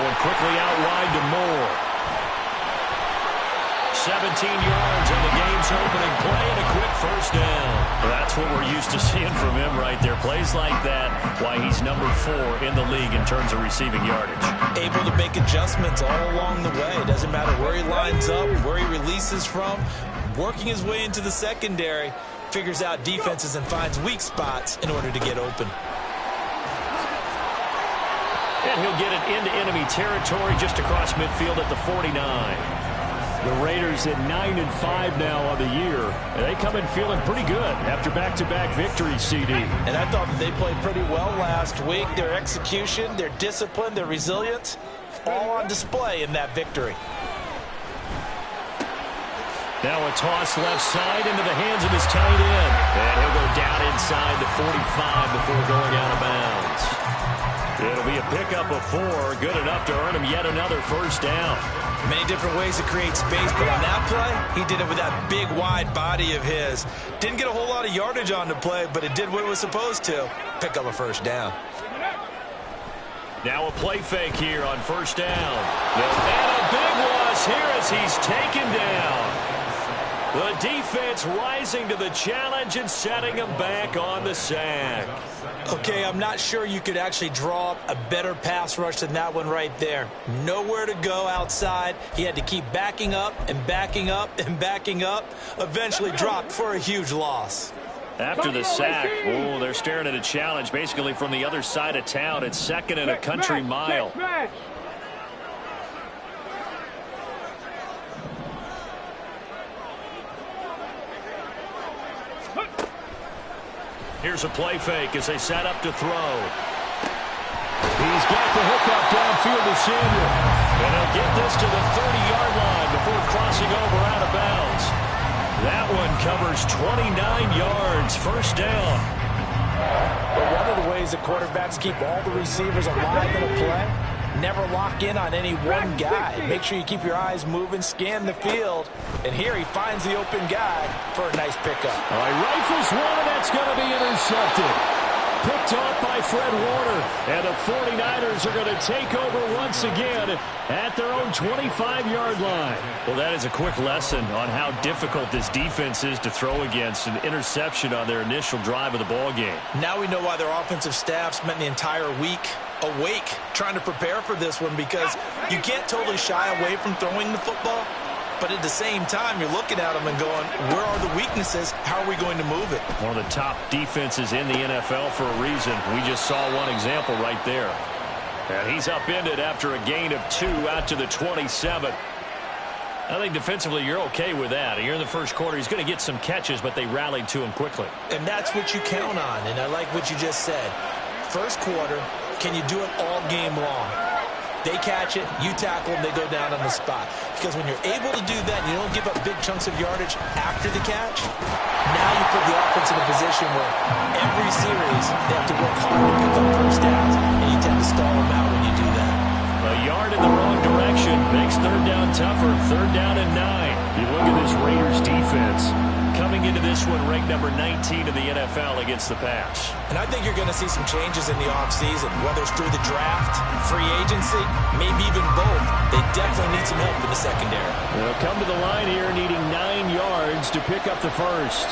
Going quickly out wide to Moore. 17 yards on the game's opening play and a quick first down. That's what we're used to seeing from him right there. Plays like that, why he's number 4 in the league in terms of receiving yardage. Able to make adjustments all along the way. Doesn't matter where he lines up, where he releases from. Working his way into the secondary, figures out defenses and finds weak spots in order to get open. And he'll get it into enemy territory just across midfield at the 49. The Raiders at 9-5 now on the year. And they come in feeling pretty good after back-to-back victories, CD. And I thought that they played pretty well last week. Their execution, their discipline, their resilience, all on display in that victory. Now a toss left side into the hands of his tight end. And he'll go down inside the 45 before going out of bounds. It'll be a pickup of 4, good enough to earn him yet another first down. Many different ways to create space, but on that play, he did it with that big, wide body of his. Didn't get a whole lot of yardage on the play, but it did what it was supposed to. Pick up a first down. Now a play fake here on first down. And a big loss here as he's taken down. The defense rising to the challenge and setting him back on the sack. Okay, I'm not sure you could actually draw up a better pass rush than that one right there. Nowhere to go outside. He had to keep backing up and backing up and backing up. Eventually dropped for a huge loss. After the sack, oh, they're staring at a challenge basically from the other side of town. It's second and a country mile. Here's a play fake as they set up to throw. He's got the hookup downfield to Samuel. And he'll get this to the 30-yard line before crossing over out of bounds. That one covers 29 yards. First down. But one of the ways the quarterbacks keep all the receivers alive in a play, never lock in on any one guy. Make sure you keep your eyes moving, scan the field. And here he finds the open guy for a nice pickup. All right, rifles one, and that's going to be intercepted. Picked off by Fred Warner. And the 49ers are going to take over once again at their own 25-yard line. Well, that is a quick lesson on how difficult this defense is to throw against. An interception on their initial drive of the ball game. Now we know why their offensive staff spent the entire week awake trying to prepare for this one, because you can't totally shy away from throwing the football. But at the same time, you're looking at them and going, where are the weaknesses? How are we going to move it? One of the top defenses in the NFL for a reason. We just saw one example right there. And he's upended after a gain of 2 out to the 27. I think defensively you're okay with that. Here in the first quarter, he's going to get some catches, but they rallied to him quickly. And that's what you count on, and I like what you just said. First quarter, can you do it all game long? They catch it, you tackle them, they go down on the spot. Because when you're able to do that, you don't give up big chunks of yardage after the catch, now you put the offense in a position where every series they have to work hard to pick up first downs, and you tend to stall them out when you do that. A yard in the wrong direction makes third down tougher. Third down and 9. You look at this Raiders defense coming into this one ranked number 19 in the NFL against the pass. And I think you're going to see some changes in the offseason, whether it's through the draft, free agency, maybe even both. They definitely need some help in the secondary. They'll come to the line here needing 9 yards to pick up the first.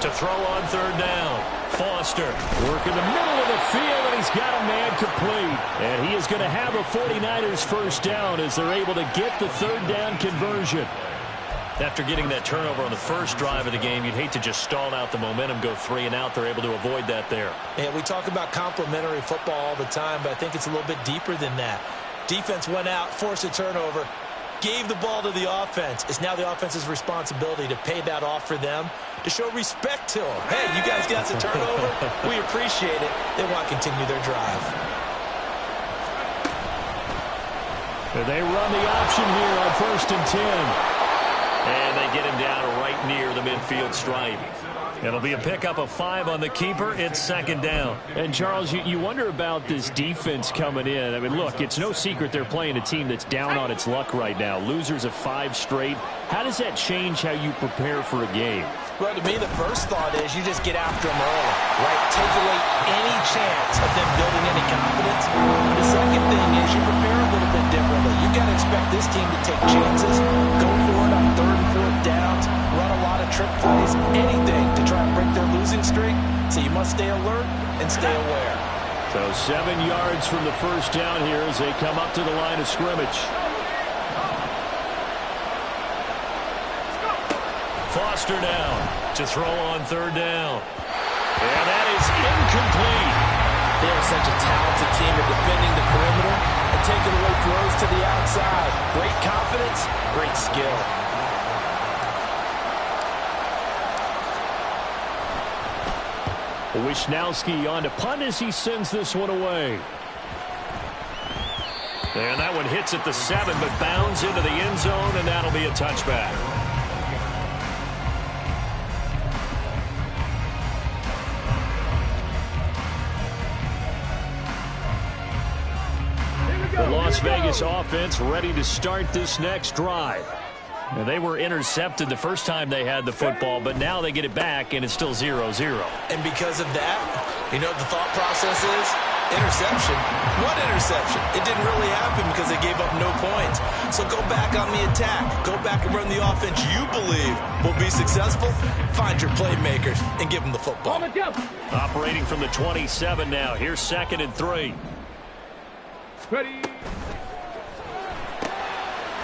To throw on third down, Foster. Work in the middle of the field, and he's got a man complete. And he is going to have a 49ers first down as they're able to get the third down conversion. After getting that turnover on the first drive of the game, you'd hate to just stall out the momentum, go 3 and out. They're able to avoid that there. Yeah, we talk about complementary football all the time, but I think it's a little bit deeper than that. Defense went out, forced a turnover, gave the ball to the offense. It's now the offense's responsibility to pay that off for them, to show respect to them. Hey, you guys got the turnover. We appreciate it. They want to continue their drive. They run the option here on 1st and 10. And they get him down right near the midfield stripe. It'll be a pickup of 5 on the keeper. It's second down. And, Charles, you wonder about this defense coming in. I mean, look, it's no secret they're playing a team that's down on its luck right now. Losers of 5 straight. How does that change how you prepare for a game? Well, to me, the first thought is you just get after them early, right? Take away any chance of them building any confidence. The second thing is you prepare a little this team to take chances, go for it on 3rd and 4th downs, run a lot of trick plays, anything to try and break their losing streak. So you must stay alert and stay aware. So 7 yards from the first down here as they come up to the line of scrimmage. Foster down to throw on 3rd down. And that is incomplete. They are such a talented team at defending the perimeter and taking away throws to the outside. Great confidence, great skill. Wisnowski on to punt as he sends this one away. And that one hits at the 7, but bounds into the end zone, and that'll be a touchback. The Las Vegas offense ready to start this next drive. Now, they were intercepted the first time they had the football, but now they get it back, and it's still 0-0. And because of that, you know what the thought process is? Interception. What interception? It didn't really happen because they gave up no points. So go back on the attack. Go back and run the offense you believe will be successful. Find your playmakers and give them the football. Operating from the 27 now. Here's 2nd and 3. Ready.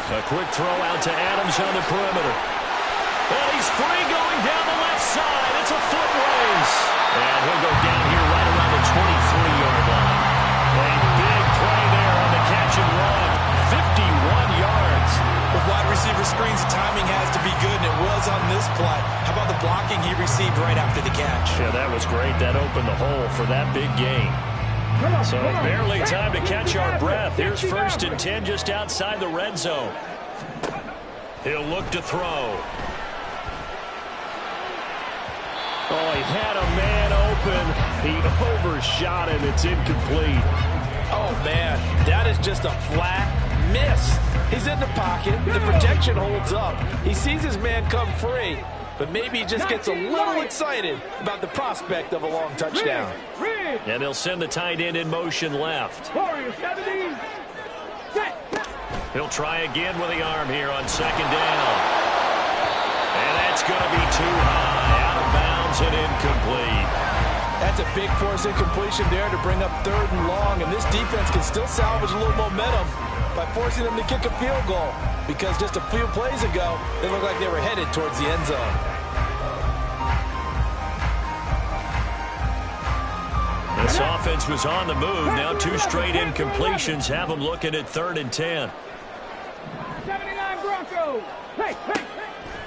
A quick throw out to Adams on the perimeter. And he's free going down the left side. It's a foot race. And he'll go down here right around the 23-yard line. A big play there on the catch and run. 51 yards. With wide receiver screens, the timing has to be good, and it was on this play. How about the blocking he received right after the catch? Yeah, that was great. That opened the hole for that big gain. So barely time to catch our breath. Here's 1st and 10 just outside the red zone. He'll look to throw. Oh, he had a man open. He overshot him. It's incomplete. Oh, man, that is just a flat miss. He's in the pocket. The protection holds up. He sees his man come free, but maybe he just gets a little excited about the prospect of a long touchdown. And they'll send the tight end in motion left. He'll try again with the arm here on 2nd down. And that's going to be too high. Out of bounds and incomplete. That's a big force incompletion there to bring up 3rd and long, and this defense can still salvage a little momentum by forcing them to kick a field goal, because just a few plays ago, they looked like they were headed towards the end zone. This offense was on the move. Now 2 straight incompletions have them looking at 3rd and 10. 79 Broncos. Hey.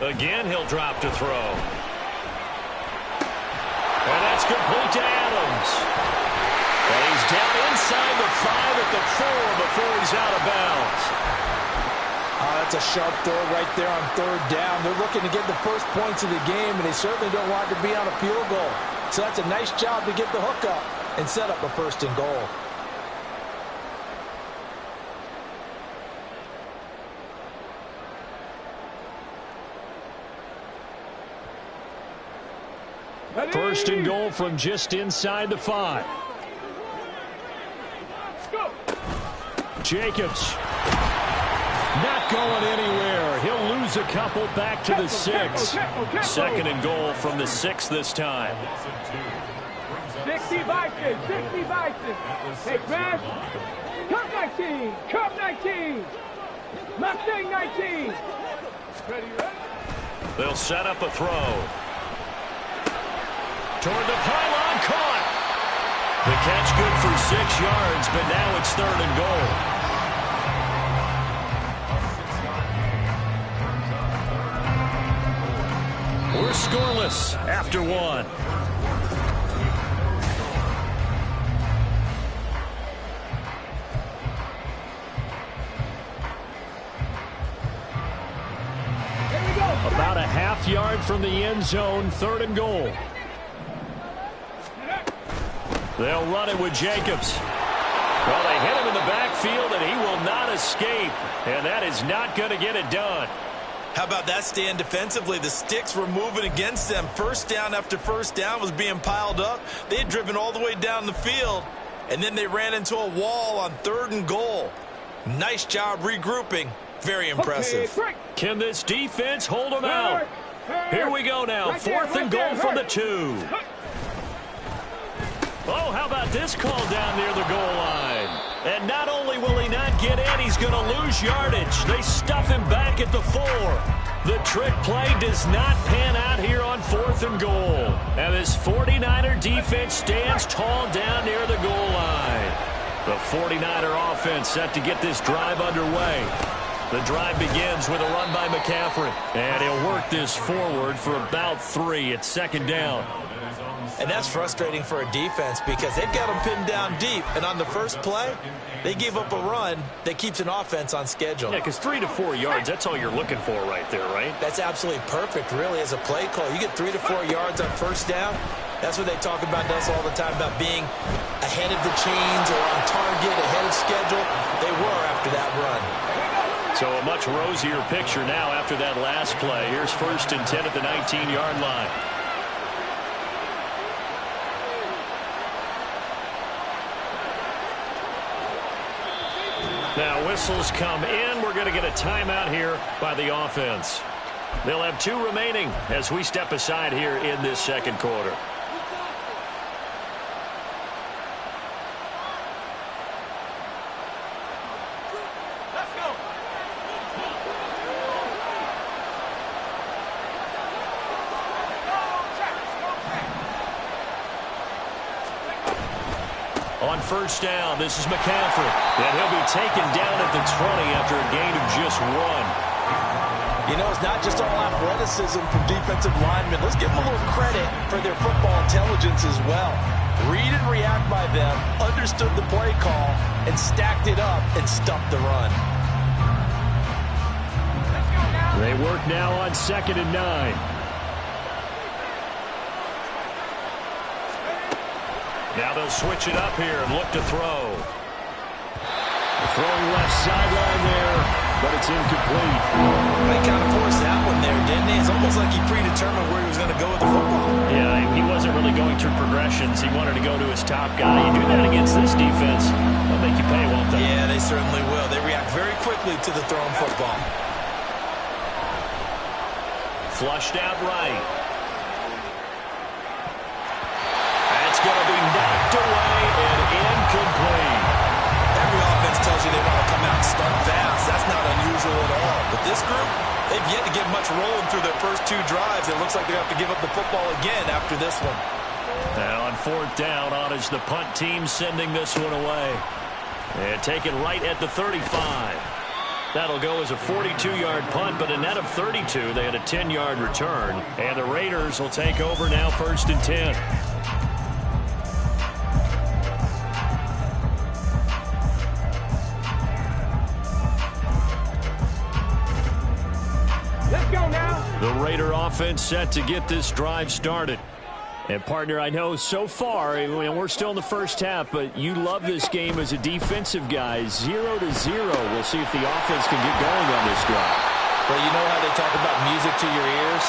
Again, he'll drop to throw. And that's complete to Adams. And he's down inside the 5 at the 4 before he's out of bounds. Oh, that's a sharp throw right there on 3rd down. They're looking to get the first points of the game, and they certainly don't want to be on a field goal. So that's a nice job to get the hook up and set up a 1st and goal. First and goal from just inside the 5. Jacobs. Not going anywhere. He'll lose a couple back to the 6. 2nd and goal from the 6 this time. 60 Vikings. Hey, Crash. Cup 19. Cup 19. Mustang 19. Ready? They'll set up a throw. Toward the pylon, caught. The catch good for 6 yards, but now it's 3rd and goal. We're scoreless after 1. About a half yard from the end zone, 3rd and goal. They'll run it with Jacobs. Well, they hit him in the backfield, and he will not escape. And that is not going to get it done. How about that stand defensively? The sticks were moving against them. 1st down after 1st down was being piled up. They had driven all the way down the field, and then they ran into a wall on 3rd and goal. Nice job regrouping Very impressive. Can this defense hold them out? Here we go now. 4th and goal from the 2. Oh, how about this call down near the goal line? And not only will he not get in, he's going to lose yardage. They stuff him back at the 4. The trick play does not pan out here on 4th and goal. And this 49er defense stands tall down near the goal line. The 49er offense set to get this drive underway. The drive begins with a run by McCaffrey. And he'll work this forward for about 3 at 2nd down. And that's frustrating for a defense because they've got them pinned down deep. And on the first play, they gave up a run that keeps an offense on schedule. Yeah, because 3 to 4 yards, that's all you're looking for right there, right? That's absolutely perfect, really, as a play call. You get 3 to 4 yards on first down. That's what they talk about us all the time, about being ahead of the chains or on target, ahead of schedule. They were after that run. So a much rosier picture now after that last play. Here's 1st and 10 at the 19-yard line. Now whistles come in. We're going to get a timeout here by the offense. They'll have 2 remaining as we step aside here in this 2nd quarter. On 1st down, this is McCaffrey. And he'll be taken down at the 20 after a gain of just 1. You know, it's not just all athleticism from defensive linemen. Let's give them a little credit for their football intelligence as well. Read and react by them, understood the play call, and stacked it up and stuffed the run. They work now on 2nd and 9. Now they'll switch it up here and look to throw. Throwing left sideline there, but it's incomplete. They kind of forced that one there, didn't he? It's almost like he predetermined where he was going to go with the football. Yeah, he wasn't really going through progressions. He wanted to go to his top guy. You do that against this defense, they'll make you pay, won't they? Yeah, they certainly will. They react very quickly to the thrown football. Flushed out right. That's going to be knocked away and incomplete. Every offense tells you they want to come out and start fast. That's not unusual at all. But this group, they've yet to get much rolling through their first 2 drives. It looks like they have to give up the football again after this one. Now on 4th down, on is the punt team sending this one away. And taken right at the 35. That'll go as a 42-yard punt, but a net of 32. They had a 10-yard return. And the Raiders will take over now 1st and 10. The Raider offense set to get this drive started. And, partner, I know so far, we're still in the first half, but you love this game as a defensive guy. 0-0. We'll see if the offense can get going on this drive. Well, you know how they talk about music to your ears?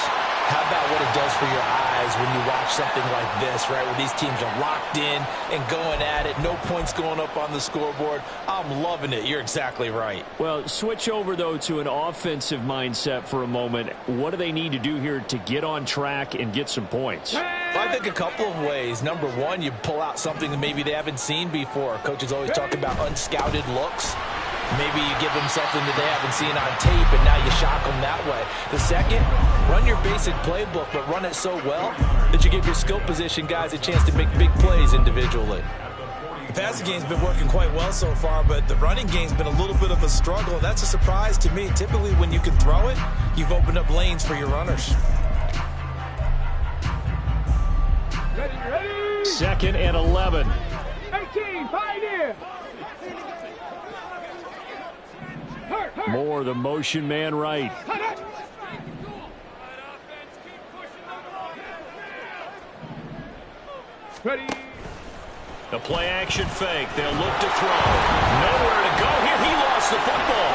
How about what it does for your eyes when you watch something like this, right, where these teams are locked in and going at it, no points going up on the scoreboard? I'm loving it. You're exactly right. Well, switch over, though, to an offensive mindset for a moment. What do they need to do here to get on track and get some points? Well, I think a couple of ways. Number one, you pull out something that maybe they haven't seen before. Coaches always talk about unscouted looks. Maybe you give them something that they haven't seen on tape, and now you shock them that way. The second, run your basic playbook, but run it so well that you give your skill position guys a chance to make big plays individually. The passing game's been working quite well so far, but the running game's been a little bit of a struggle, and that's a surprise to me. Typically, when you can throw it, you've opened up lanes for your runners. Ready. 2nd and 11. 18, Pioneer. Moore, the motion man right. Ready. The play action fake. They'll look to throw. Nowhere to go here. He lost the football.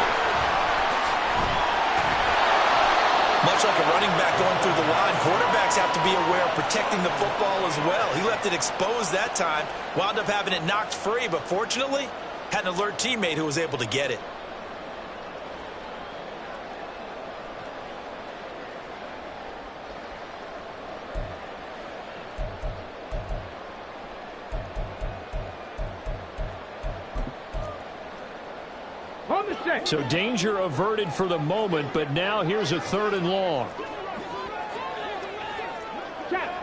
Much like a running back going through the line, quarterbacks have to be aware of protecting the football as well. He left it exposed that time, wound up having it knocked free, but fortunately, had an alert teammate who was able to get it. So danger averted for the moment, but now here's a 3rd and long.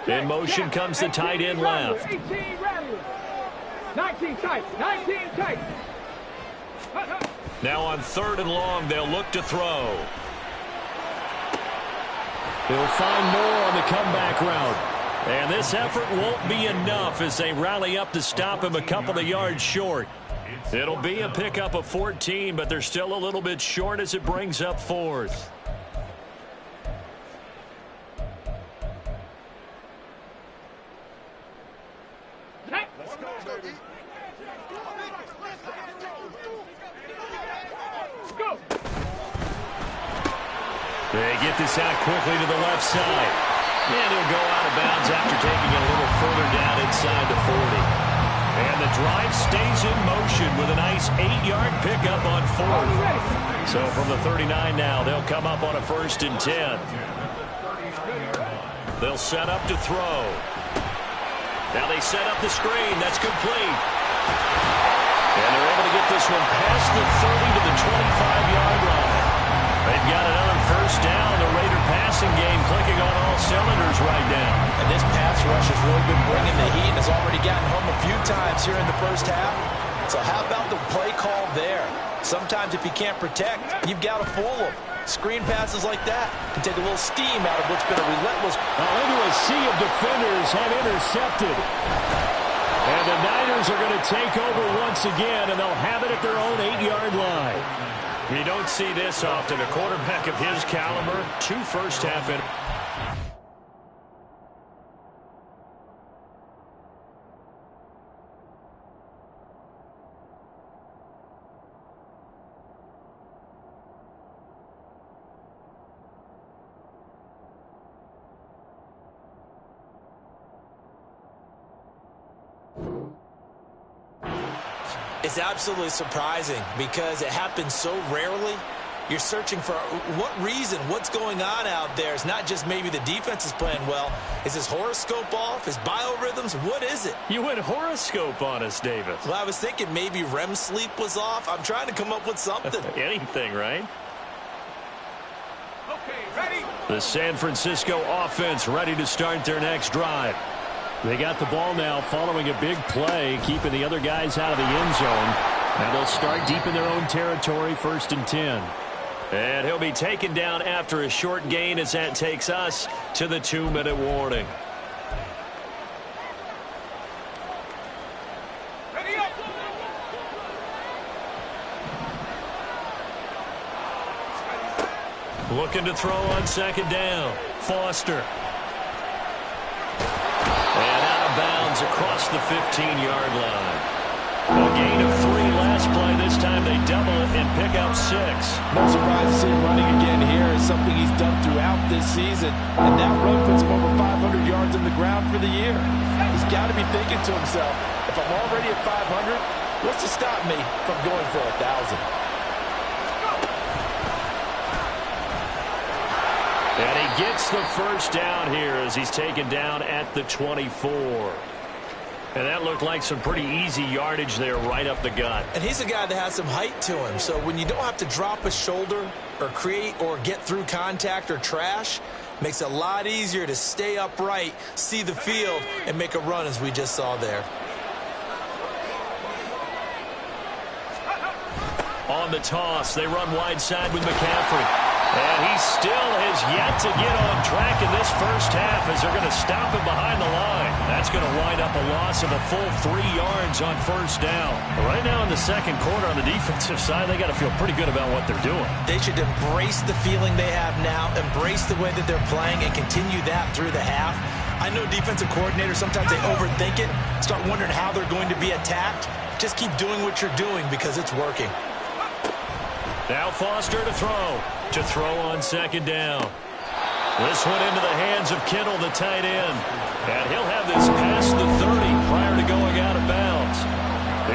In motion comes the tight end left. 18 ready. 19 tight. 19 tight. Now on 3rd and long, they'll look to throw. He'll find more on the comeback route. And this effort won't be enough as they rally up to stop him a couple of yards short. It'll be a pickup of 14, but they're still a little bit short as it brings up 4th. They get this out quickly to the left side. And he'll go out of bounds after taking it a little further down inside the 40. And the drive stays in motion with a nice 8-yard pickup on 4th. So from the 39 now, they'll come up on a 1st and 10. They'll set up to throw. Now they set up the screen. That's complete. And they're able to get this one past the 30 to the 25-yard line. They've got another 1st down. The Raider passing game clicking on all cylinders right now. And this pass rush has really been bringing the heat and has already gotten home a few times here in the 1st half. So how about the play call there? Sometimes if you can't protect, you've got to fool them. Screen passes like that can take a little steam out of what's been a relentless. Into a sea of defenders have intercepted. And the Niners are going to take over once again, and they'll have it at their own 8-yard line. You don't see this often. A quarterback of his caliber, 2 first-half in. It's absolutely surprising because it happens so rarely. You're searching for what reason, what's going on out there. It's not just maybe the defense is playing well. Is his horoscope off? His biorhythms? What is it? You went horoscope on us, Davis. Well, I was thinking maybe REM sleep was off. I'm trying to come up with something. Anything, right? Okay, ready. The San Francisco offense ready to start their next drive. They got the ball now following a big play, keeping the other guys out of the end zone. Now they'll start deep in their own territory, 1st and 10. And he'll be taken down after a short gain as that takes us to the 2-minute warning. Ready up. Looking to throw on 2nd down. Foster. And out of bounds across the 15-yard line. A gain of 3 last play. This time they double it and pick up 6. No surprise to see him running again here. Is something he's done throughout this season. And that run puts him over 500 yards on the ground for the year. He's got to be thinking to himself, if I'm already at 500, what's to stop me from going for 1,000? And he gets the 1st down here as he's taken down at the 24. And that looked like some pretty easy yardage there right up the gut. And he's a guy that has some height to him. So when you don't have to drop a shoulder or create or get through contact or trash, makes it a lot easier to stay upright, see the field, and make a run as we just saw there. On the toss, they run wide side with McCaffrey. And he still has yet to get on track in this 1st half as they're going to stop him behind the line. That's going to wind up a loss of a full 3 yards on 1st down. Right now in the 2nd quarter on the defensive side, they got to feel pretty good about what they're doing. They should embrace the feeling they have now, embrace the way that they're playing, and continue that through the half. I know defensive coordinators, sometimes they overthink it, start wondering how they're going to be attacked. Just keep doing what you're doing because it's working. Now Foster to throw. To throw on 2nd down. This one into the hands of Kittle, the tight end. And he'll have this past the 30 prior to going out of bounds.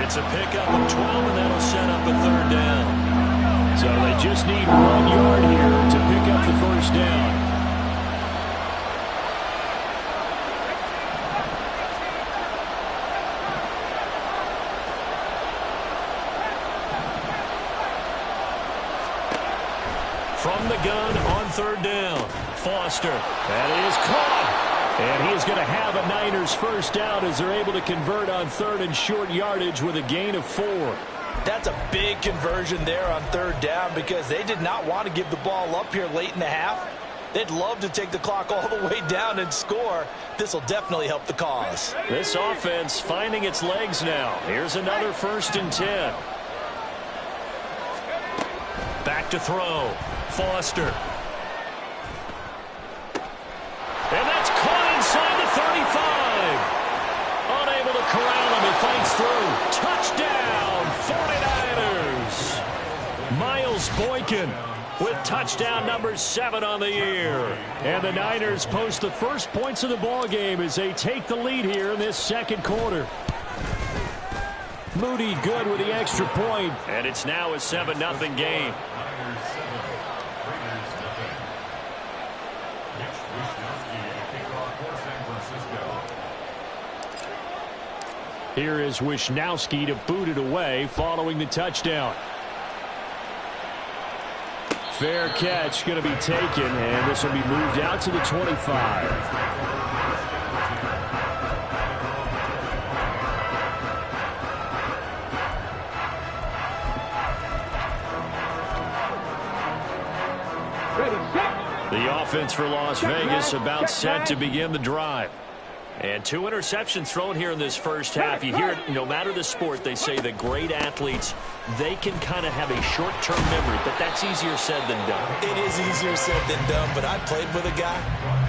It's a pickup of 12, and that'll set up a 3rd down. So they just need 1 yard here to pick up the 1st down. From the gun on third down. Foster. That is caught. And he is going to have a Niners first down as they're able to convert on third and short yardage with a gain of 4. That's a big conversion there on third down because they did not want to give the ball up here late in the half. They'd love to take the clock all the way down and score. This will definitely help the cause. This offense finding its legs now. Here's another 1st and 10. Back to throw. Foster. And that's caught inside the 35. Unable to corral him. He fights through. Touchdown, 49ers. Miles Boykin with touchdown number 7 on the year. And the Niners post the first points of the ball game as they take the lead here in this second quarter. Moody good with the extra point. And it's now a 7-0 game. Here is Wisnowski to boot it away following the touchdown. Fair catch going to be taken, and this will be moved out to the 25. The offense for Las Vegas about set to begin the drive. And 2 interceptions thrown here in this first half. You hear it, no matter the sport, they say that great athletes, they can kind of have a short-term memory, but that's easier said than done. It is easier said than done, but I played with a guy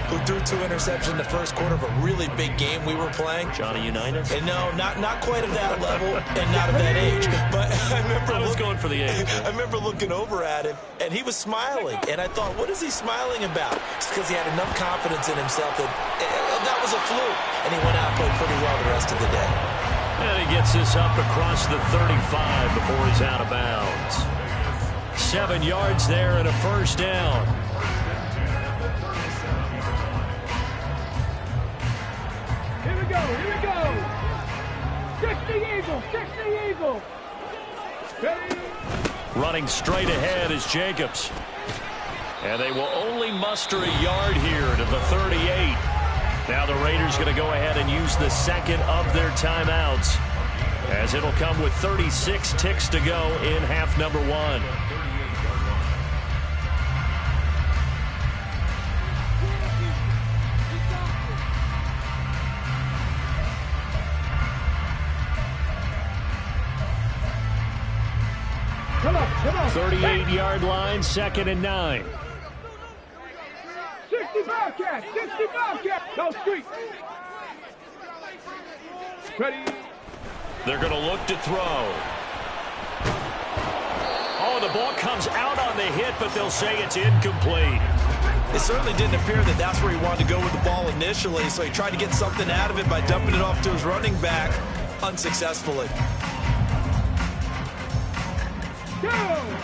who threw 2 interceptions in the first quarter of a really big game we were playing. Johnny Unitas? And no, not quite at that level and not at that age. But I was going for the age. I remember looking over at him, and he was smiling. And I thought, what is he smiling about? It's because he had enough confidence in himself that that was a fluke. And he went out and played pretty well the rest of the day. And he gets this up across the 35 before he's out of bounds. 7 yards there and a first down. Here we go, here we go. 60 Eagle, 60 Eagle. Ready? Running straight ahead is Jacobs. And they will only muster a yard here to the 38. Now the Raiders going to go ahead and use the second of their timeouts, as it'll come with 36 ticks to go in half number 1. Come on. 38-yard line, 2nd and 9. 60 Bobcat, 60 Bobcat. No street. Ready. They're going to look to throw. Oh, the ball comes out on the hit, but they'll say it's incomplete. It certainly didn't appear that that's where he wanted to go with the ball initially, so he tried to get something out of it by dumping it off to his running back unsuccessfully.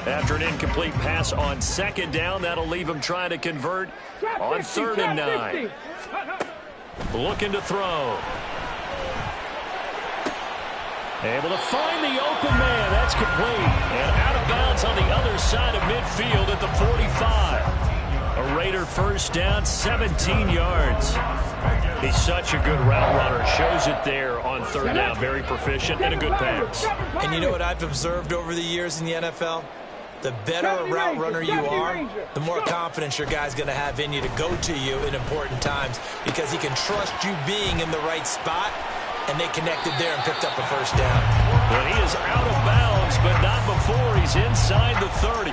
After an incomplete pass on 2nd down, that'll leave him trying to convert on 3rd and 9. Looking to throw. Able to find the open man. That's complete. And out of bounds on the other side of midfield at the 45. A Raider first down, 17 yards. He's such a good route runner. Shows it there on 3rd down. Very proficient and a good pass. And you know what I've observed over the years in the NFL? The better a route runner you are, the more confidence your guy's going to have in you to go to you in important times, because he can trust you being in the right spot, and they connected there and picked up a first down. But he is out of bounds, but not before he's inside the 30.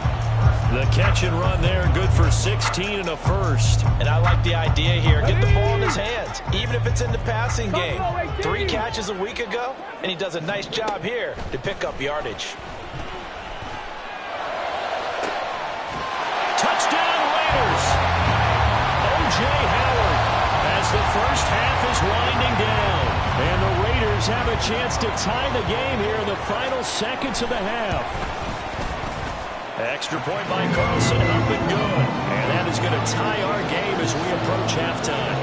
The catch and run there, good for 16 and a first. And I like the idea here. Get the ball in his hands, even if it's in the passing game. 3 catches a week ago, and he does a nice job here to pick up yardage. Touchdown Raiders. O.J. Howard as the first half is winding down. And the Raiders have a chance to tie the game here in the final seconds of the half. Extra point by Carlson, up and good. And that is going to tie our game as we approach halftime.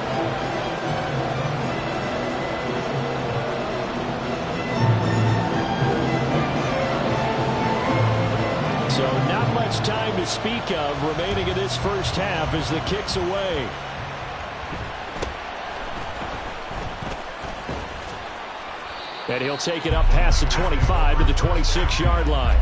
So not much much time to speak of remaining in this first half as the kick's away. And he'll take it up past the 25 to the 26-yard line.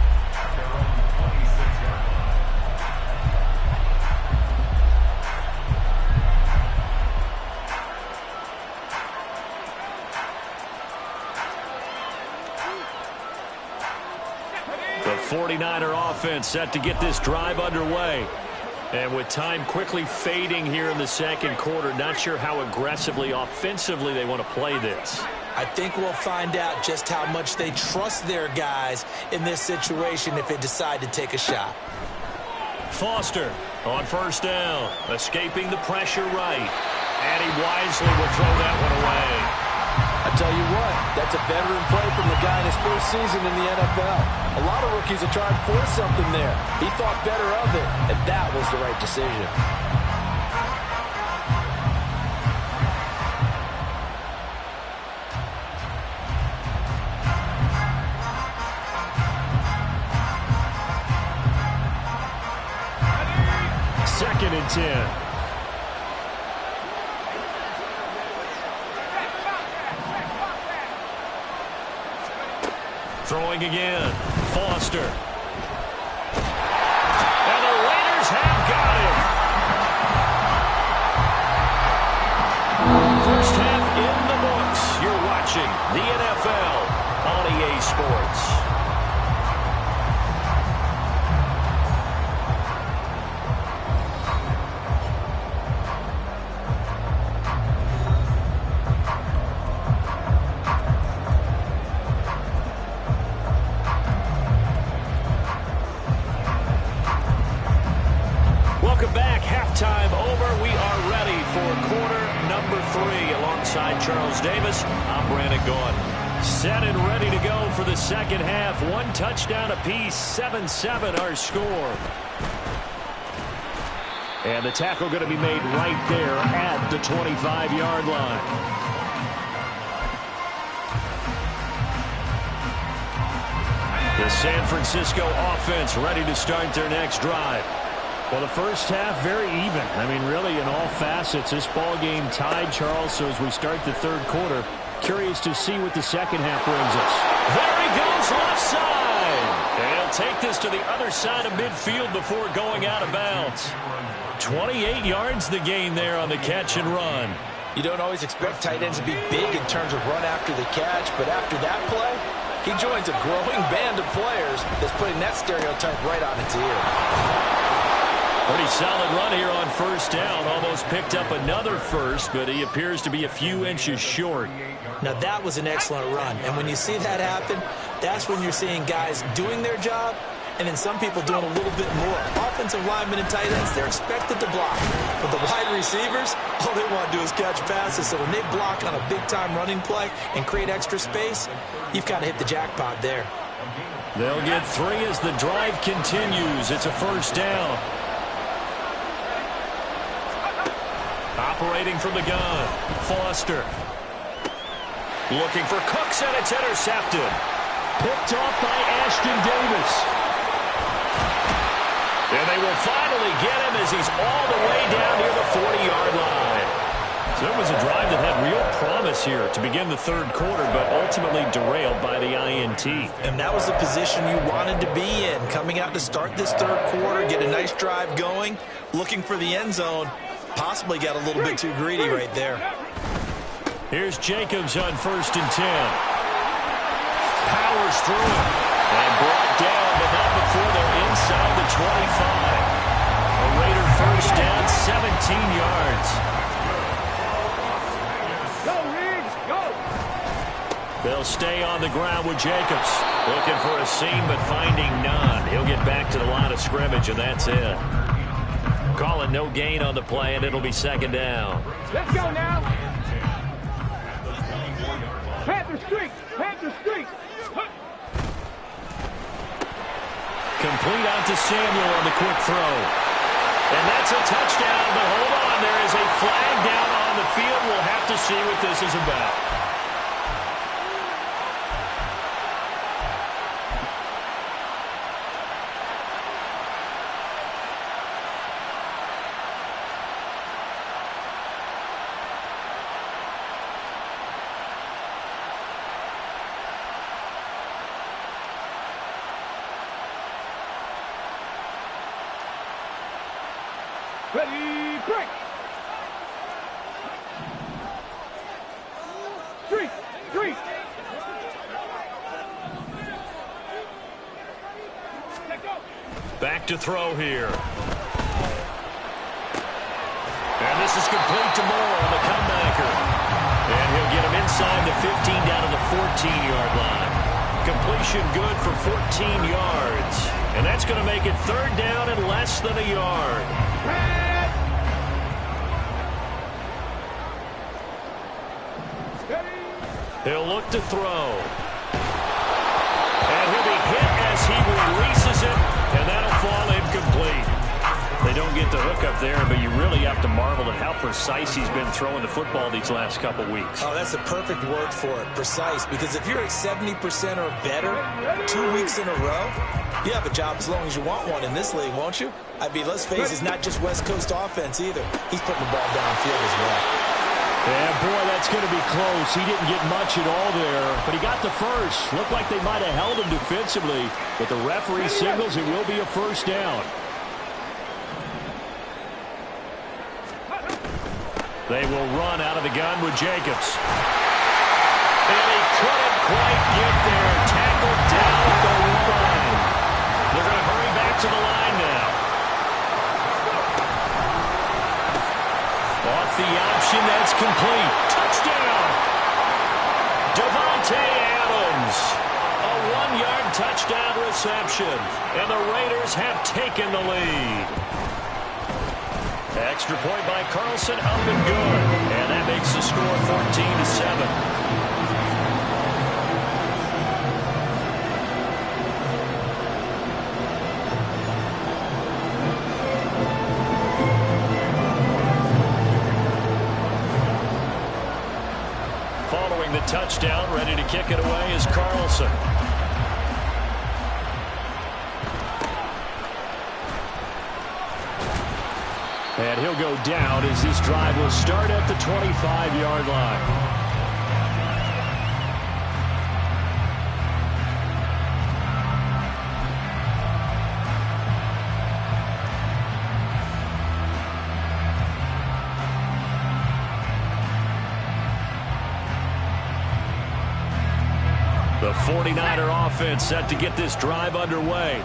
The 49er offense set to get this drive underway. And with time quickly fading here in the second quarter, not sure how aggressively, offensively they want to play this. I think we'll find out just how much they trust their guys in this situation if they decide to take a shot. Foster on first down, escaping the pressure right. And he wisely will throw that one away. I tell you what, that's a veteran play from the guy in his first season in the NFL. A lot of rookies are trying to force something there. He thought better of it, and that was the right decision. Second and 10. Throwing again. Foster. And the Raiders have got him. First half in the books. You're watching the NFL on EA Sports. Charles Davis, I'm Brandon Gaudin. Set and ready to go for the second half. One touchdown apiece, 7-7 our score. And the tackle going to be made right there at the 25-yard line. The San Francisco offense ready to start their next drive. Well, the first half, very even. I mean, really, in all facets, this ball game tied, Charles. So as we start the third quarter, curious to see what the second half brings us. There he goes, left side. And he'll take this to the other side of midfield before going out of bounds. 28 yards the gain there on the catch and run. You don't always expect tight ends to be big in terms of run after the catch, but after that play, he joins a growing band of players that's putting that stereotype right on its ear. Pretty solid run here on first down. Almost picked up another first, but he appears to be a few inches short. Now, that was an excellent run. And when you see that happen, that's when you're seeing guys doing their job and then some people doing a little bit more. Offensive linemen and tight ends, they're expected to block. But the wide receivers, all they want to do is catch passes. So when they block on a big-time running play and create extra space, you've got to hit the jackpot there. They'll get 3 as the drive continues. It's a first down. Operating from the gun, Foster. Looking for Cooks, and it's intercepted. Picked off by Ashton Davis. And they will finally get him as he's all the way down near the 40-yard line. So it was a drive that had real promise here to begin the third quarter, but ultimately derailed by the INT. And that was the position you wanted to be in, coming out to start this third quarter, get a nice drive going, looking for the end zone. Possibly got a little bit too greedy right there. Here's Jacobs on first and 10. Powers through it. And brought down, but not before they're inside the 25. A Raider first down, 17 yards. Go, Riggs, go! They'll stay on the ground with Jacobs. Looking for a seam, but finding none. He'll get back to the line of scrimmage, and that's it. Calling no gain on the play, and it'll be second down. Let's go now. Panther streak, Panther streak. Complete out to Samuel on the quick throw. And that's a touchdown, but hold on, there is a flag down on the field. We'll have to see what this is about. Ready, break. 3. Back to throw here. And this is complete to Moore on the comebacker. And he'll get him inside the 15 down to the 14-yard line. Completion good for 14 yards. And that's going to make it third down and less than a yard. He'll look to throw. And he'll be hit as he releases it, and that'll fall incomplete. They don't get the hook up there, but you really have to marvel at how precise he's been throwing the football these last couple weeks. Oh, that's the perfect word for it, precise, because if you're at 70% or better 2 weeks in a row, you have a job as long as you want one in this league, won't you? I mean, let's face it, it's not just West Coast offense either. He's putting the ball downfield as well. Yeah, boy, that's going to be close. He didn't get much at all there, but he got the first. Looked like they might have held him defensively, but the referee signals it will be a first down. They will run out of the gun with Jacobs. And he couldn't quite get there. Tackled down at the line. They're going to hurry back to the line now. Off the option, that's complete. Touchdown! Davante Adams. A 1-yard touchdown reception. And the Raiders have taken the lead. Extra point by Carlson, up and good. And that makes the score 14-7. Following the touchdown, ready to kick it away is Carlson. And he'll go down as this drive will start at the 25-yard line. The 49er offense set to get this drive underway.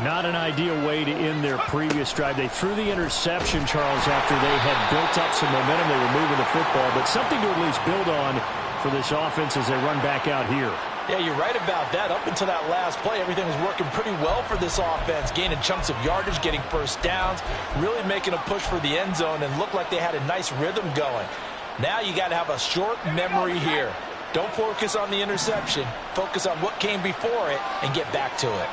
Not an ideal way to end their previous drive. They threw the interception, Charles, after they had built up some momentum. They were moving the football, but something to at least build on for this offense as they run back out here. Yeah, you're right about that. Up until that last play, everything was working pretty well for this offense, gaining chunks of yardage, getting first downs, really making a push for the end zone, and looked like they had a nice rhythm going. Now you got to have a short memory here. Don't focus on the interception. Focus on what came before it and get back to it.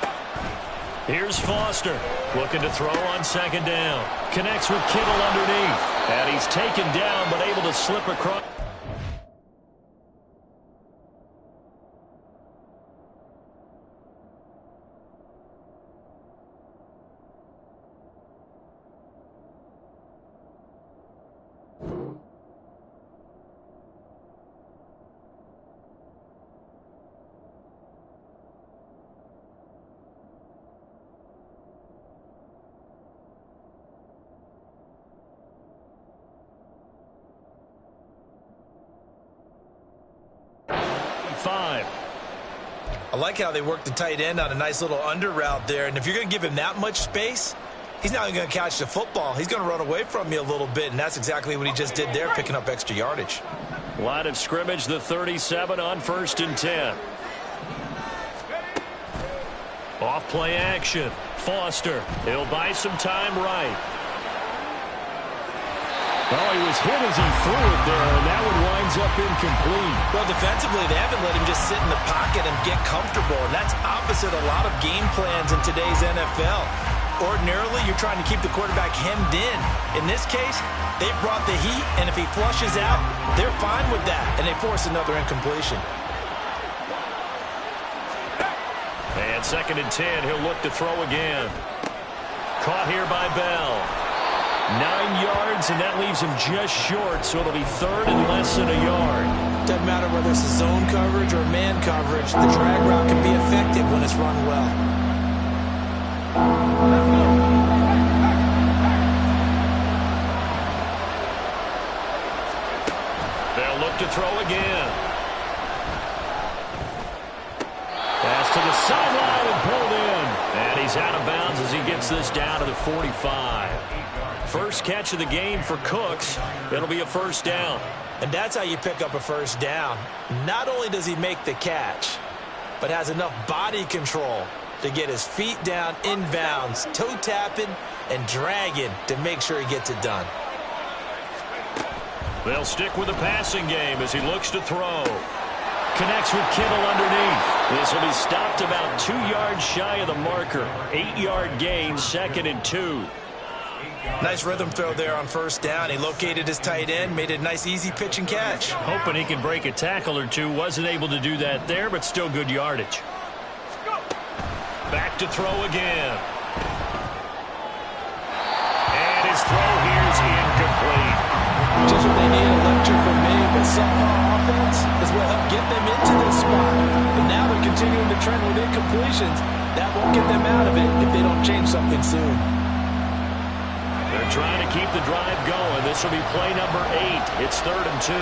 Here's Foster, looking to throw on second down. Connects with Kittle underneath. And he's taken down, but able to slip across. I like how they worked the tight end on a nice little under route there. And if you're going to give him that much space, he's not going to catch the football. He's going to run away from you a little bit, and that's exactly what he just did there, picking up extra yardage. Line of scrimmage, the 37 on 1st and 10. Off play action. Foster. He'll buy some time right. Oh, he was hit as he threw it there, and that one winds up incomplete. Well, defensively, they haven't let him just sit in the pocket and get comfortable, and that's opposite a lot of game plans in today's NFL. Ordinarily, you're trying to keep the quarterback hemmed in. In this case, they brought the heat, and if he flushes out, they're fine with that, and they force another incompletion. And 2nd and 10, he'll look to throw again. Caught here by Bell. 9 yards, and that leaves him just short, so it'll be 3rd and less than a yard. Doesn't matter whether it's a zone coverage or man coverage, the drag route can be effective when it's run well. throw again. Pass to the sideline and pulled in. And he's out of bounds as he gets this down to the 45. First catch of the game for Cooks. It'll be a first down. And that's how you pick up a first down. Not only does he make the catch, but has enough body control to get his feet down inbounds, toe tapping and dragging to make sure he gets it done. They'll stick with the passing game as he looks to throw. Connects with Kittle underneath. This will be stopped about 2 yards shy of the marker. 8-yard gain, 2nd and 2. Nice rhythm throw there on first down. He located his tight end, made a nice easy pitch and catch. Hoping he can break a tackle or two. Wasn't able to do that there, but still good yardage. Back to throw again. And his throw here is incomplete. Just what they need, a lecture from me, but somehow offense is what helped get them into this spot. And now they're continuing to trend with incompletions. That won't get them out of it if they don't change something soon. They're trying to keep the drive going. This will be play number 8. It's 3rd and 2.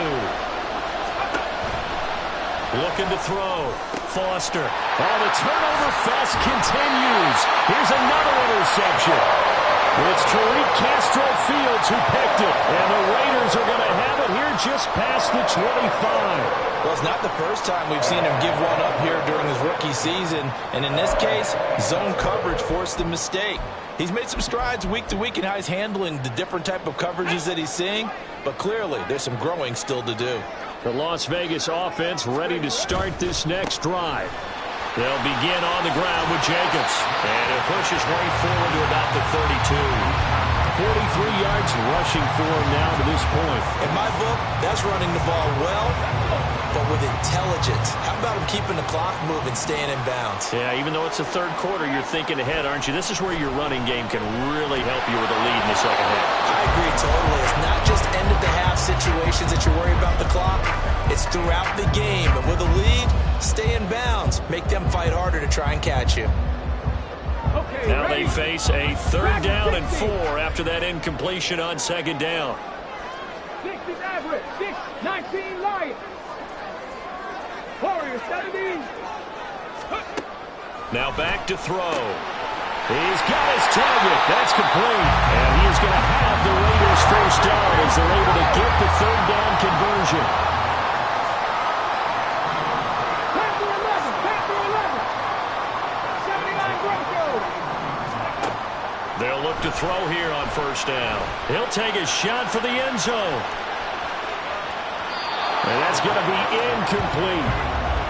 Looking to throw. Foster. Oh, the turnover fest continues. Here's another interception. It's Tariq Castro Fields who picked it. And the Raiders are going to have it here just past the 25. Well, it's not the first time we've seen him give one up here during his rookie season. And in this case, zone coverage forced the mistake. He's made some strides week to week in how he's handling the different type of coverages that he's seeing. But clearly, there's some growing still to do. The Las Vegas offense ready to start this next drive. They'll begin on the ground with Jacobs. And it pushes way forward to about the 32. 43 yards rushing for him now to this point. In my book, that's running the ball well, but with intelligence. How about him keeping the clock moving, staying in bounds? Yeah, even though it's the third quarter, you're thinking ahead, aren't you? This is where your running game can really help you with a lead in the second half. I agree totally. It's not just end-of-the-half situations that you worry about the clock. It's throughout the game. And with a lead, stay in bounds. Make them fight harder to try and catch you. Okay, now ready? they face a 3rd down and 4 after that incompletion on 2nd down. 6 is average. 6, 19 Lions. Warriors 17. Now back to throw. He's got his target. That's complete. And he's going to have the Raiders first down as they're able to get the 3rd down conversion. Panther 11. Panther 11. 79 Broncos. They'll look to throw here on first down. He'll take a shot for the end zone. And that's going to be incomplete.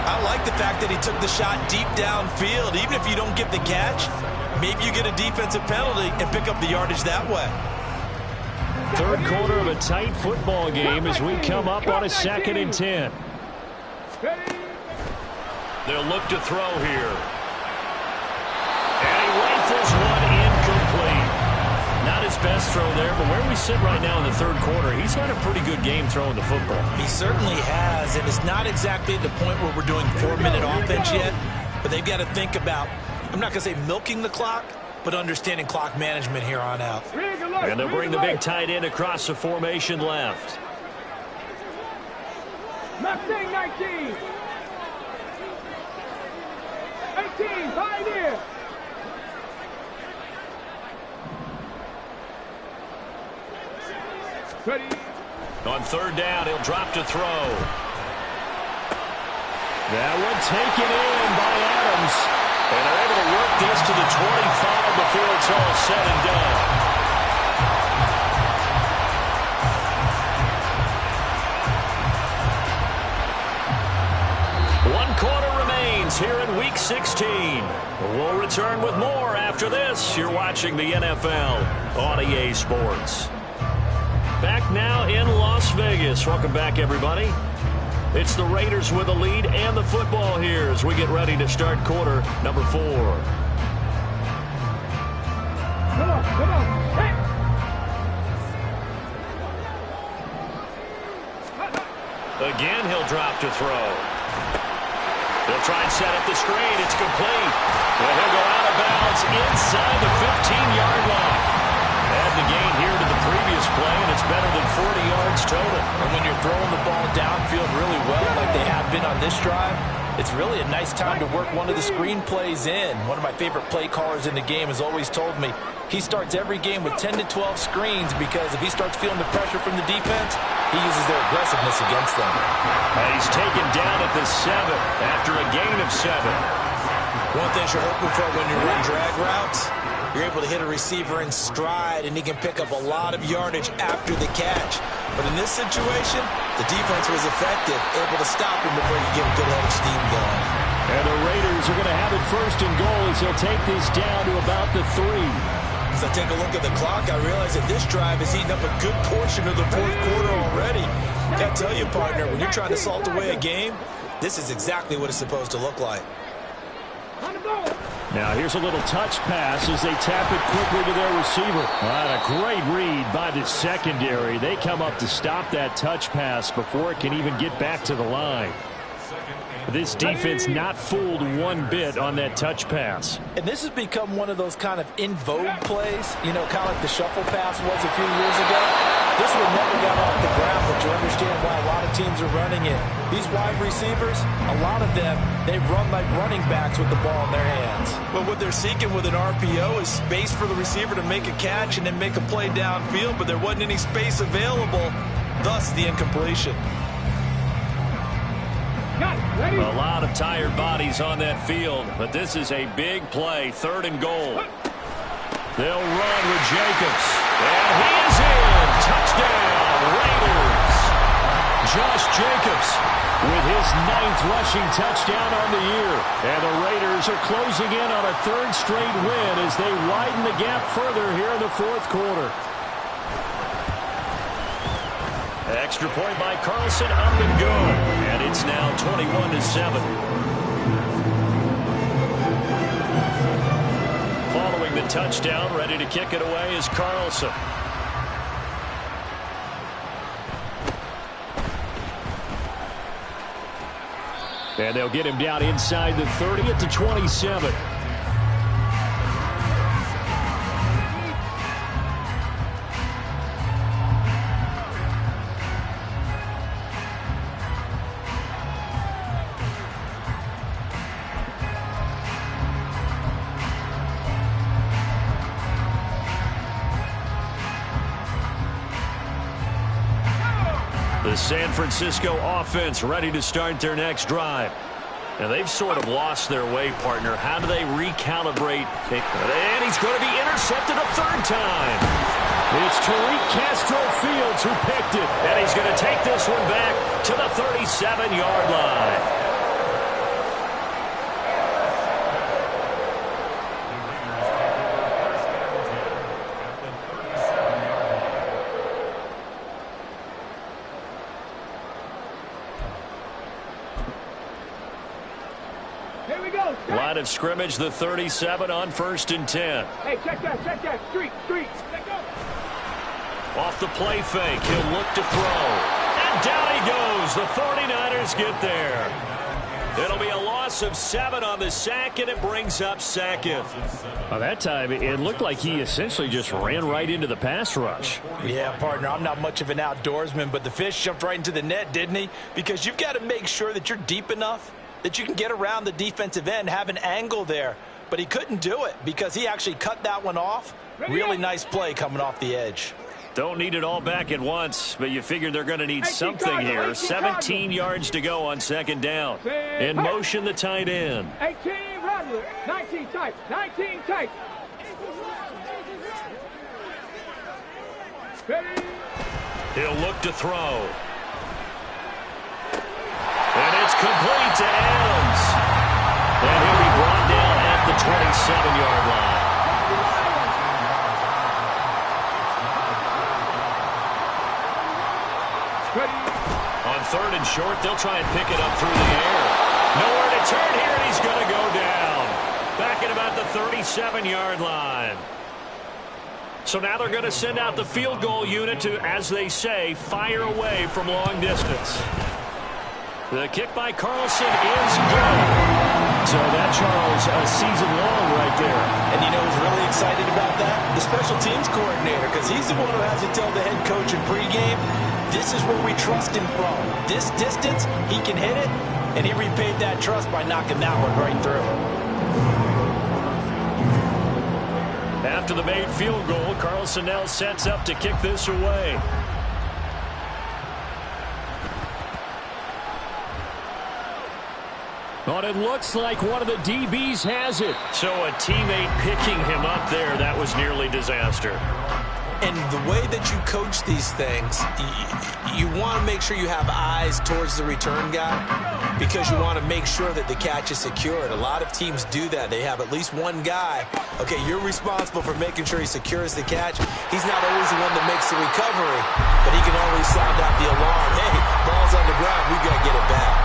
I like the fact that he took the shot deep downfield. Even if you don't get the catch, maybe you get a defensive penalty and pick up the yardage that way. 3rd quarter of a tight football game as we come up on a 2nd and 10. They'll look to throw here. And he rifles one incomplete. Not his best throw there, but where we sit right now in the 3rd quarter, he's had a pretty good game throwing the football. He certainly has, and it's not exactly at the point where we're doing 4-minute offense yet, but they've got to think about, I'm not going to say milking the clock, but understanding clock management here on out. And they'll bring the big tight end across the formation left. Mustang 19. 18, Pioneer. Ready. On 3rd down, he'll drop to throw. That one taken in by Adams. And they're able to work this to the 25 before it's all said and done. 1 quarter remains here in Week 16. We'll return with more after this. You're watching the NFL on EA Sports. Back now in Las Vegas. Welcome back, everybody. It's the Raiders with the lead and the football here as we get ready to start quarter number 4. Come on, come on. Hey. Again, he'll drop to throw. They'll try and set up the screen. It's complete. And he'll go out of bounds inside the 15-yard line. Add the gain here to the previous play, and it's better than 40 yards total. And when you're throwing the ball downfield, drive, it's really a nice time to work one of the screen plays in. One of my favorite play callers in the game has always told me he starts every game with 10 to 12 screens because if he starts feeling the pressure from the defense, he uses their aggressiveness against them. And he's taken down at the 7 after a gain of 7. One thing you're hoping for when you run drag routes, you're able to hit a receiver in stride, and he can pick up a lot of yardage after the catch. But in this situation, the defense was effective, able to stop him before you get a good head of steam going. And the Raiders are going to have it 1st and goal as he'll take this down to about the 3. As I take a look at the clock, I realize that this drive has eaten up a good portion of the 4th quarter already. Got to tell you, partner, when you're trying to salt away a game, this is exactly what it's supposed to look like. Now here's a little touch pass as they tap it quickly to their receiver. A great read by the secondary. They come up to stop that touch pass before it can even get back to the line. This defense not fooled one bit on that touch pass. And this has become one of those kind of in vogue plays, you know, kind of like the shuffle pass was a few years ago. This one never got off the ground, but you understand why a lot of teams are running it. These wide receivers, a lot of them, they run like running backs with the ball in their hands. But what they're seeking with an RPO is space for the receiver to make a catch and then make a play downfield, but there wasn't any space available, thus the incompletion. A lot of tired bodies on that field, but this is a big play, 3rd and goal. They'll run with Jacobs, and he is in. Touchdown, Raiders. Josh Jacobs with his 9th rushing touchdown on the year. And the Raiders are closing in on a 3rd straight win as they widen the gap further here in the 4th quarter. Extra point by Carlson, up and good. And it's now 21-7. Following the touchdown, ready to kick it away is Carlson. And they'll get him down inside the 30 at the 27. The San Francisco offense ready to start their next drive. Now they've sort of lost their way, partner. How do they recalibrate? And he's going to be intercepted a 3rd time. It's Tariq Castro-Fields who picked it. And he's going to take this one back to the 37-yard line. Line of scrimmage, the 37 on 1st and 10. Hey, check that. Street. Let go. Off the play fake, he'll look to throw. And down he goes. The 49ers get there. It'll be a loss of 7 on the sack, and it brings up 2nd. By that time, it looked like he essentially just ran right into the pass rush. Yeah, partner, I'm not much of an outdoorsman, but the fish jumped right into the net, didn't he? Because you've got to make sure that you're deep enough that you can get around the defensive end, have an angle there. But he couldn't do it because he actually cut that one off. Really nice play coming off the edge. Don't need it all back at once, but you figure they're going to need something here. 17 yards to go on 2nd down. In motion, the tight end. 18 Rattler, 19 tight, 19 tight. He'll look to throw. And it's complete to Adams. And he'll be brought down at the 27-yard line. On 3rd and short, they'll try and pick it up through the air. Nowhere to turn here, and he's going to go down. Back at about the 37-yard line. So now they're going to send out the field goal unit to, as they say, fire away from long distance. The kick by Carlson is good. So that, Charles, a season long right there. And you know who's really excited about that? The special teams coordinator, because he's the one who has to tell the head coach in pregame, this is where we trust him from. This distance, he can hit it, and he repaid that trust by knocking that one right through. After the made field goal, Carlson now sets up to kick this away. But it looks like one of the DBs has it. So a teammate picking him up there, that was nearly disaster. And the way that you coach these things, you want to make sure you have eyes towards the return guy because you want to make sure that the catch is secured. A lot of teams do that. They have at least one guy. Okay, you're responsible for making sure he secures the catch. He's not always the one that makes the recovery, but he can always sound out the alarm. Hey, ball's on the ground. We've got to get it back.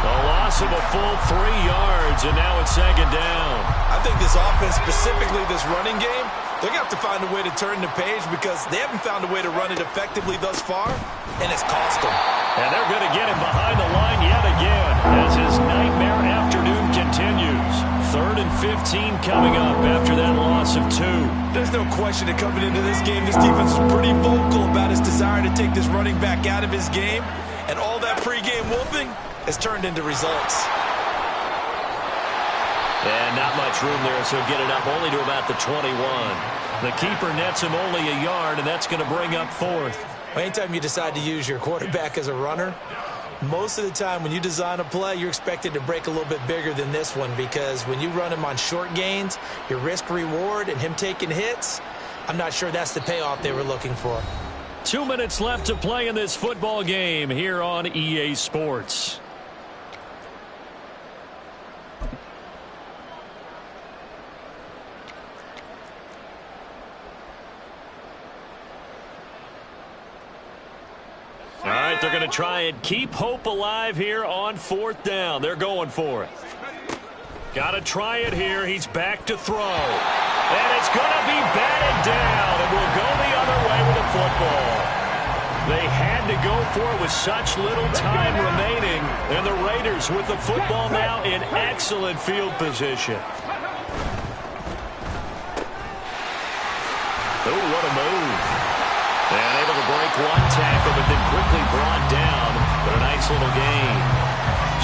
A loss of a full 3 yards, and now it's second down. I think this offense, specifically this running game, they're going to have to find a way to turn the page because they haven't found a way to run it effectively thus far, and it's cost them. And they're going to get him behind the line yet again as his nightmare afternoon continues. 3rd and 15 coming up after that loss of 2. There's no question that coming into this game, this defense is pretty vocal about his desire to take this running back out of his game, and all that pregame wolfing has turned into results. And not much room there, so get it up only to about the 21. The keeper nets him only a yard, and that's going to bring up 4th. Anytime you decide to use your quarterback as a runner, most of the time when you design a play, you're expected to break a little bit bigger than this one because when you run him on short gains, your risk-reward and him taking hits, I'm not sure that's the payoff they were looking for. 2 minutes left to play in this football game here on EA Sports. All right, they're going to try and keep hope alive here on 4th down. They're going for it. Got to try it here. He's back to throw. And it's going to be batted down, and we'll go the other way with the football. They had to go for it with such little time remaining, and the Raiders with the football now in excellent field position. Oh, what a move. And able to break one tackle, but then quickly brought down. But a nice little gain.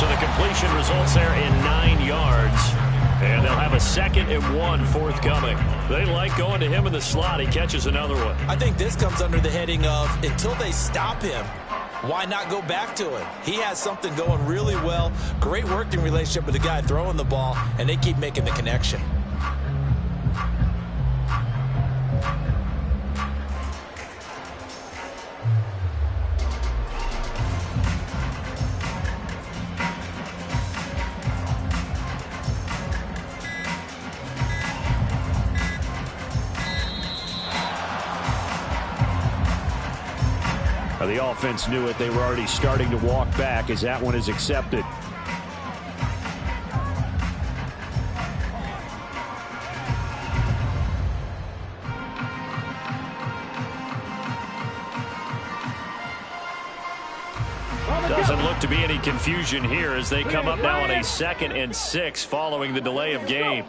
So the completion results there in 9 yards. And they'll have a 2nd and 1 forthcoming. They like going to him in the slot. He catches another one. I think this comes under the heading of until they stop him, why not go back to it? He has something going really well. Great working relationship with the guy throwing the ball, and they keep making the connection. The offense knew it. They were already starting to walk back as that one is accepted. Doesn't look to be any confusion here as they come up now on a 2nd and 6 following the delay of game.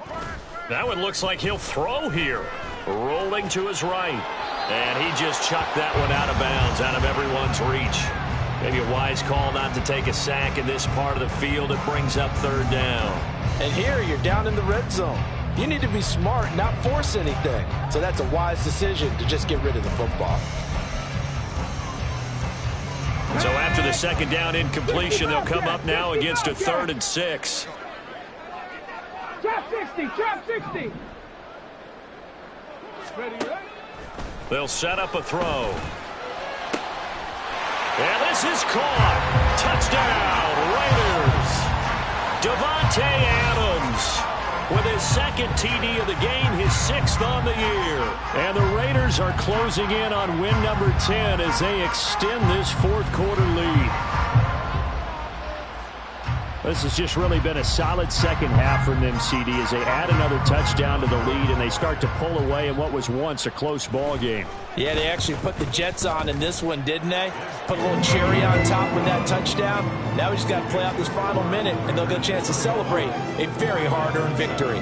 That one looks like he'll throw here. Rolling to his right. And he just chucked that one out of bounds, out of everyone's reach. Maybe a wise call not to take a sack in this part of the field. It brings up 3rd down. And here you're down in the red zone. You need to be smart, not force anything. So that's a wise decision to just get rid of the football. So after the 2nd down incompletion, they'll come up now against a 3rd and 6. Trap 60, trap 60. Ready, right? They'll set up a throw. And this is caught. Touchdown, Raiders. Davante Adams with his 2nd TD of the game, his 6th on the year. And the Raiders are closing in on win number 10 as they extend this 4th quarter lead. This has just really been a solid 2nd half from them, CD, as they add another touchdown to the lead and they start to pull away in what was once a close ball game. Yeah, they actually put the Jets on in this one, didn't they? Put a little cherry on top with that touchdown. Now we just got to play out this final minute, and they'll get a chance to celebrate a very hard-earned victory.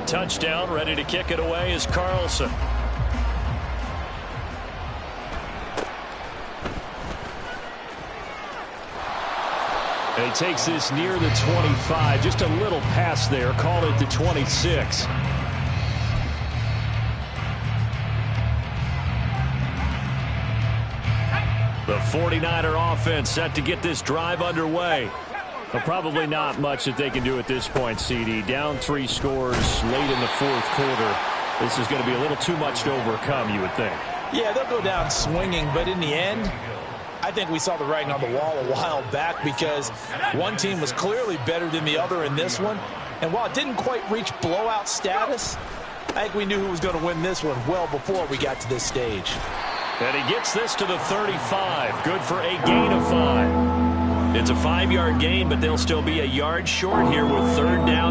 touchdown. Ready to kick it away is Carlson. And he takes this near the 25. Just a little pass there. Call it the 26. The 49er offense set to get this drive underway. Well, probably not much that they can do at this point, CD. Down 3 scores late in the fourth quarter. This is going to be a little too much to overcome, you would think. Yeah, they'll go down swinging, but in the end, I think we saw the writing on the wall a while back because one team was clearly better than the other in this one. And while it didn't quite reach blowout status, I think we knew who was going to win this one well before we got to this stage. And he gets this to the 35. Good for a gain of 5. It's a 5-yard gain, but they'll still be a yard short here with third down.